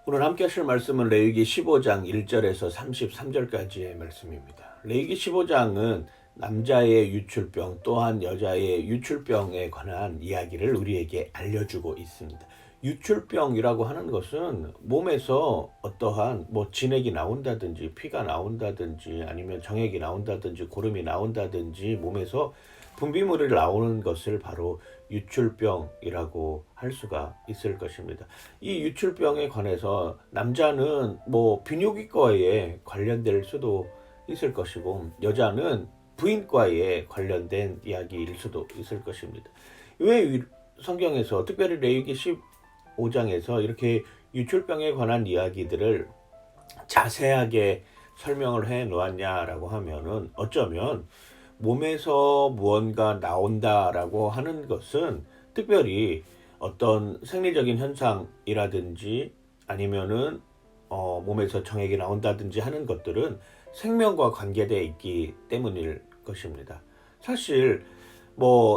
오늘 함께 하실 말씀은 레위기 15장 1절에서 33절까지의 말씀입니다. 레위기 15장은 남자의 유출병 또한 여자의 유출병에 관한 이야기를 우리에게 알려주고 있습니다. 유출병이라고 하는 것은 몸에서 어떠한 진액이 나온다든지 피가 나온다든지 아니면 정액이 나온다든지 고름이 나온다든지 몸에서 분비물이 나오는 것을 바로 유출병이라고 할 수가 있을 것입니다. 이 유출병에 관해서 남자는 비뇨기과에 관련될 수도 있을 것이고 여자는 부인과에 관련된 이야기일 수도 있을 것입니다. 왜 성경에서 특별히 레위기 15장에서 이렇게 유출병에 관한 이야기들을 자세하게 설명을 해 놓았냐라고 하면은 어쩌면 몸에서 무언가 나온다라고 하는 것은 특별히 어떤 생리적인 현상이라든지 아니면은 몸에서 정액이 나온다든지 하는 것들은 생명과 관계되어 있기 때문일 것입니다. 사실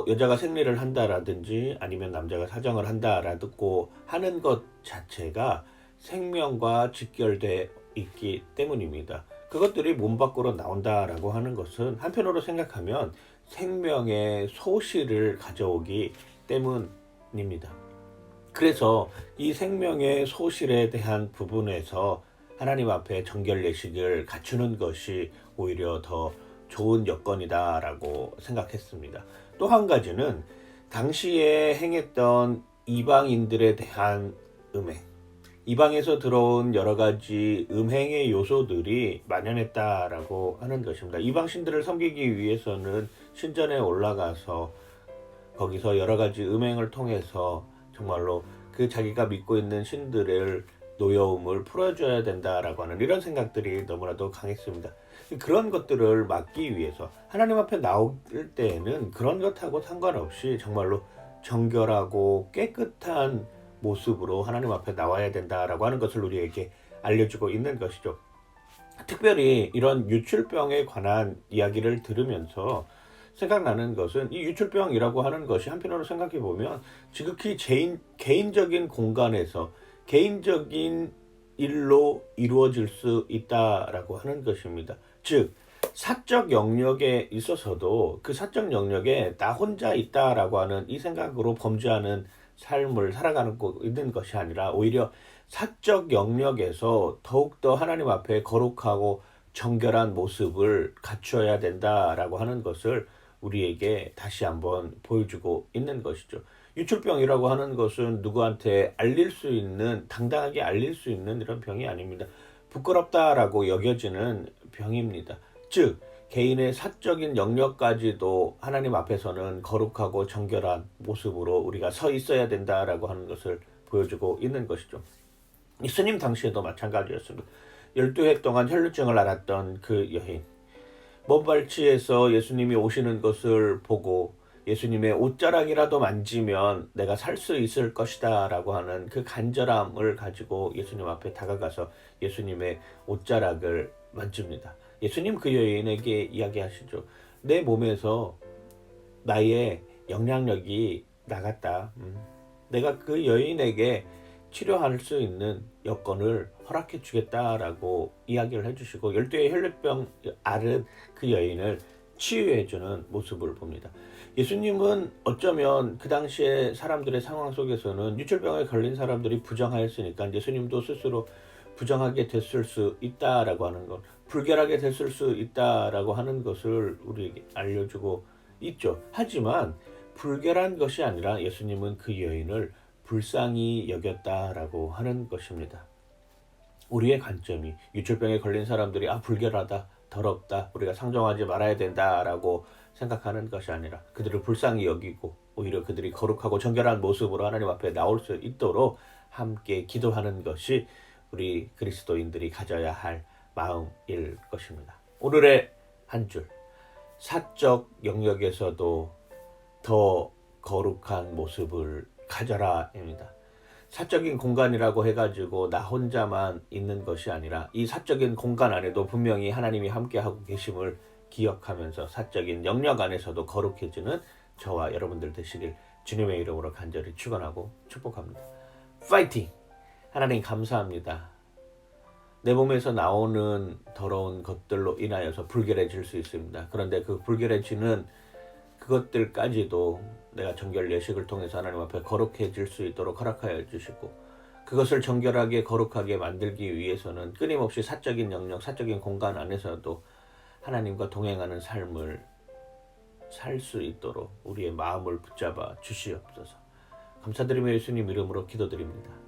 여자가 생리를 한다라든지 아니면 남자가 사정을 한다라고 하는 것 자체가 생명과 직결되어 있기 때문입니다. 그것들이 몸 밖으로 나온다라고 하는 것은 한편으로 생각하면 생명의 소실을 가져오기 때문입니다. 그래서 이 생명의 소실에 대한 부분에서 하나님 앞에 정결 예식을 갖추는 것이 오히려 더 좋은 여건이다라고 생각했습니다. 또 한 가지는 당시에 행했던 이방인들에 대한 음행, 이방에서 들어온 여러 가지 음행의 요소들이 만연했다라고 하는 것입니다. 이방 신들을 섬기기 위해서는 신전에 올라가서 거기서 여러 가지 음행을 통해서 정말로 그 자기가 믿고 있는 신들의 노여움을 풀어줘야 된다라고 하는 이런 생각들이 너무나도 강했습니다. 그런 것들을 막기 위해서 하나님 앞에 나올 때에는 그런 것하고 상관없이 정말로 정결하고 깨끗한 모습으로 하나님 앞에 나와야 된다라고 하는 것을 우리에게 알려주고 있는 것이죠. 특별히 이런 유출병에 관한 이야기를 들으면서 생각나는 것은 이 유출병이라고 하는 것이 한편으로 생각해 보면 지극히 개인적인 공간에서 개인적인 일로 이루어질 수 있다라고 하는 것입니다. 즉 사적 영역에 있어서도 그 사적 영역에 나 혼자 있다라고 하는 이 생각으로 범죄하는 삶을 살아가는 있는 것이 아니라 오히려 사적 영역에서 더욱더 하나님 앞에 거룩하고 정결한 모습을 갖추어야 된다라고 하는 것을 우리에게 다시 한번 보여주고 있는 것이죠. 유출병이라고 하는 것은 누구한테 당당하게 알릴 수 있는 이런 병이 아닙니다. 부끄럽다라고 여겨지는 병입니다. 즉 개인의 사적인 영역까지도 하나님 앞에서는 거룩하고 정결한 모습으로 우리가 서 있어야 된다라고 하는 것을 보여주고 있는 것이죠. 예수님 당시에도 마찬가지였습니다. 12해 동안 혈루증을 앓았던 그 여인, 먼 발치에서 예수님이 오시는 것을 보고 예수님의 옷자락이라도 만지면 내가 살 수 있을 것이다 라고 하는 그 간절함을 가지고 예수님 앞에 다가가서 예수님의 옷자락을 만집니다. 예수님 그 여인에게 이야기하시죠. 내 몸에서 나의 영향력이 나갔다. 내가 그 여인에게 치료할 수 있는 여건을 허락해 주겠다라고 이야기를 해주시고 12의 혈루병 앓은 그 여인을 치유해주는 모습을 봅니다. 예수님은 어쩌면 그 당시에 사람들의 상황 속에서는 유출병에 걸린 사람들이 부정하였으니까 예수님도 스스로 부정하게 됐을 수 있다라고 하는 것, 불결하게 됐을 수 있다라고 하는 것을 우리에게 알려주고 있죠. 하지만 불결한 것이 아니라 예수님은 그 여인을 불쌍히 여겼다라고 하는 것입니다. 우리의 관점이 유출병에 걸린 사람들이 불결하다, 더럽다, 우리가 상종하지 말아야 된다라고 생각하는 것이 아니라 그들을 불쌍히 여기고 오히려 그들이 거룩하고 정결한 모습으로 하나님 앞에 나올 수 있도록 함께 기도하는 것이 우리 그리스도인들이 가져야 할 마음일 것입니다. 오늘의 한 줄, 사적 영역에서도 더 거룩한 모습을 가져라입니다. 사적인 공간이라고 해가지고 나 혼자만 있는 것이 아니라 이 사적인 공간 안에도 분명히 하나님이 함께하고 계심을 기억하면서 사적인 영역 안에서도 거룩해지는 저와 여러분들 되시길 주님의 이름으로 간절히 축원하고 축복합니다. 파이팅! 하나님 감사합니다. 내 몸에서 나오는 더러운 것들로 인하여서 불결해질 수 있습니다. 그런데 그 불결해지는 그것들까지도 내가 정결 예식을 통해서 하나님 앞에 거룩해질 수 있도록 허락하여 주시고, 그것을 정결하게 거룩하게 만들기 위해서는 끊임없이 사적인 영역, 사적인 공간 안에서도 하나님과 동행하는 삶을 살 수 있도록 우리의 마음을 붙잡아 주시옵소서. 감사드리며 예수님 이름으로 기도드립니다.